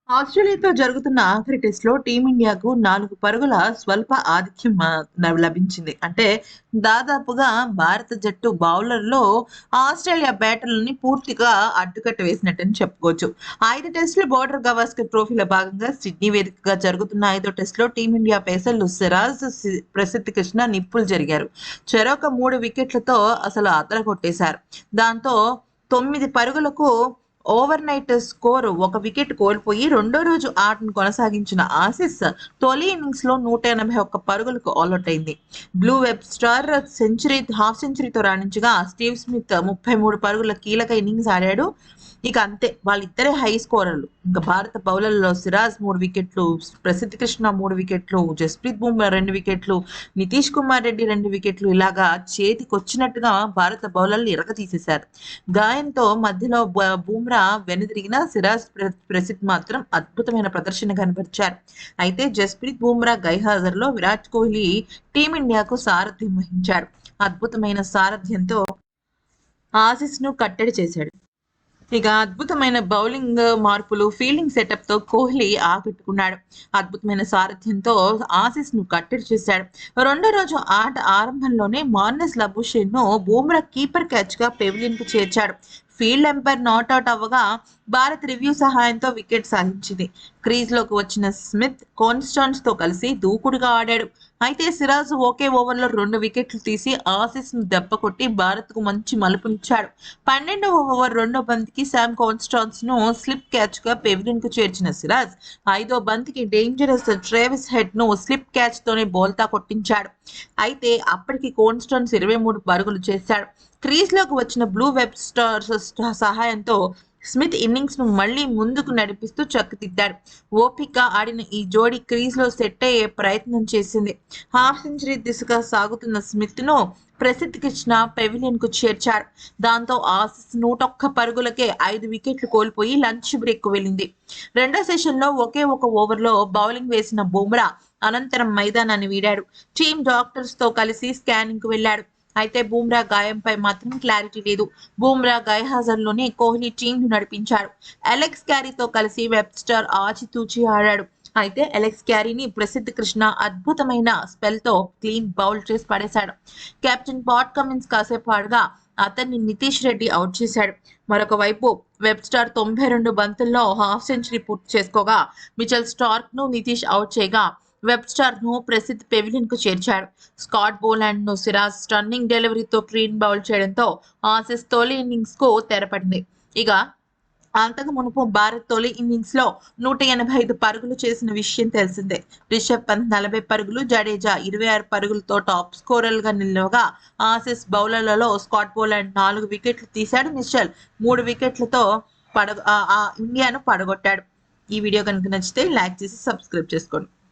ఆస్ట్రేలియాతో జరుగుతున్న ఆఖరి టెస్టులో టీమిండియాకు 4 పరుగుల స్వల్ప ఆధిక్యం లభించింది. అంటే దాదాపుగా భారత జట్టు బౌలర్‌లో ఆస్ట్రేలియా బ్యాటర్లని పూర్తిగా అడ్డుకట్ట వేసినట్టని చెప్పుకోవచ్చు. 5 టెస్టుల బోర్డర్ గవాస్కర్ ట్రోఫీలో భాగంగా సిడ్నీ వేదికగా జరుగుతున్న 5వ టెస్టులో టీమిండియా పేసర్లు సిరాజ్, ప్రసిద్ధ్ కృష్ణ నిప్పులు జరిగారు. చెరొక 3 వికెట్లతో అసలు అదరగొట్టేశారు. దాంతో 9 పరుగులకు ఓవర్‌నైట్ స్కోరు ఒక వికెట్ కోల్పోయి రెండో రోజు ఆటను కొనసాగించిన ఆసీస్ తొలి ఇన్నింగ్స్‌లో 181 పరుగులకు ఆలౌట్ అయింది. బ్లూ వెబ్‌స్టర్ హాఫ్ సెంచరీతో రాణించగా స్టీవ్ స్మిత్ 33 పరుగుల కీలక ఇన్నింగ్స్ ఆడాడు. ఇక అంతే వాళ్ళిద్దరే హై స్కోరర్లు. ఇంక భారత బౌలర్‌లో సిరాజ్ 3 వికెట్లు, ప్రసిద్ధ్ కృష్ణ 3 వికెట్లు, జస్‌ప్రీత్ బుమ్రా 2 వికెట్లు, నితీష్ కుమార్ రెడ్డి 2 వికెట్లు ఇలాగా చేతికొచ్చినట్టుగా భారత బౌలర్లు ఇరగదీసేశారు. గాయంతో మధ్యలో బుమ్రా వెనుదిరిగిన సిరాజ్, ప్రసిద్ధ్ మాత్రం అద్భుతమైన ప్రదర్శన కనబరిచారు. అయితే జస్‌ప్రీత్ బుమ్రా గైర్హాజరులో విరాట్ కోహ్లీ టీమిండియాకు సారథ్యం వహించాడు. అద్భుతమైన సారథ్యంతో ఆసీస్‌ను కట్టడి చేశాడు. ఇక అద్భుతమైన బౌలింగ్ మార్పులు, ఫీల్డింగ్ సెటప్‌తో కోహ్లీ ఆకట్టుకున్నాడు. అద్భుతమైన సారథ్యంతో ఆసీస్‌ను కట్టడి చేశాడు. రెండో రోజు ఆట ఆరంభంలోనే మార్నస్ లబుషేన్‌ను బుమ్రా కీపర్ క్యాచ్‌గా పెవిలియన్‌కు చేర్చాడు. ఫీల్డ్ ఎంపైర్ నాట్అవుట్ అవ్వగా భారత్ రివ్యూ సహాయంతో వికెట్ సాధించింది. క్రీజ్‌లోకి వచ్చిన స్మిత్ తో కలిసి దూకుడుగా ఆడాడు. అయితే సిరాజ్ ఒకే ఓవర్‌లో 2 వికెట్లు తీసి ఆసీస్‌ను దెబ్బకొట్టి భారత్‌కు మంచి మలుపునిచ్చాడు. 12వ ఓవర్ రెండో బంతికి శామ్ ను స్లిప్ క్యాచ్‌గా పెవిలియన్‌కు చేర్చిన సిరాజ్ 5వ బంతికి డేంజరస్ ట్రేవిస్ హెడ్‌ను స్లిప్ క్యాచ్‌తోనే బోల్తా కొట్టించాడు. అయితే అప్పటికి కోన్స్టాన్స్ 23 పరుగులు చేశాడు. క్రీజ్‌లోకి వచ్చిన బ్లూ వెబ్‌స్టర్ సహాయంతో స్మిత్ ఇన్నింగ్స్‌ను మళ్లీ ముందుకు నడిపిస్తూ చక్కదిద్దాడు. ఓపిగ్గా ఆడిన ఈ జోడీ క్రీజ్‌లో సెట్ అయ్యే ప్రయత్నం చేసింది. హాఫ్ సెంచరీ దిశగా సాగుతున్న స్మిత్‌ను ప్రసిద్ధ్ కృష్ణ పెవిలియన్‌కు చేర్చాడు. దాంతో ఆసీస్ 101 పరుగులకే 5 వికెట్లు కోల్పోయి లంచ్ బ్రేక్‌కు వెళ్లింది. రెండో సెషన్లో ఒకే ఒక ఓవర్లో బౌలింగ్ వేసిన బుమ్రా అనంతరం మైదానాన్ని వీడాడు. టీమ్ డాక్టర్స్‌తో కలిసి స్కానింగ్‌కు వెళ్లాడు. అయితే బుమ్రా గాయంపై మాత్రం క్లారిటీ లేదు. బుమ్రా గైర్హాజరులోనే కోహ్లీ టీంను నడిపించాడు. అలెక్స్ క్యారీతో కలిసి వెబ్స్టర్ ఆచితూచి ఆడాడు. అయితే అలెక్స్ క్యారీని ప్రసిద్ధ్ కృష్ణ అద్భుతమైన స్పెల్‌తో క్లీన్ బౌల్ చేసి పడేశాడు. కెప్టెన్ పాట్ కమిన్స్ కాసేపు ఆడగా అతన్ని నితీష్ రెడ్డి అవుట్ చేశాడు. మరొక వైపు వెబ్స్టర్ 92 బంతుల్లో హాఫ్ సెంచరీ పూర్తి చేసుకోగా మిచెల్ స్టార్క్‌ను నితీష్ అవుట్ చేయగా వెబ్స్టర్‌ను ప్రసిద్ధ్ పెవిలియన్‌కు చేర్చాడు. స్కాట్ బోలాండ్‌ను సిరాజ్ స్టన్నింగ్ డెలివరీతో క్లీన్ బౌల్ చేయడంతో ఆసీస్ తొలి ఇన్నింగ్స్‌కు తెరపడింది. ఇక అంతకు మునుపు భారత్ తొలి ఇన్నింగ్స్‌లో 185 పరుగులు చేసిన విషయం తెలిసిందే. రిషబ్ పంత్ 40 పరుగులు, జడేజా 26 పరుగులతో టాప్ స్కోరర్‌లుగా నిలవగా ఆసీస్ బౌలర్లలో స్కాట్ బోలాండ్ 4 వికెట్లు తీశాడు. మిచెల్ 3 వికెట్లతో ఇండియాను పడగొట్టాడు. ఈ వీడియో కనుక నచ్చితే లైక్ చేసి సబ్స్క్రైబ్ చేసుకోండి.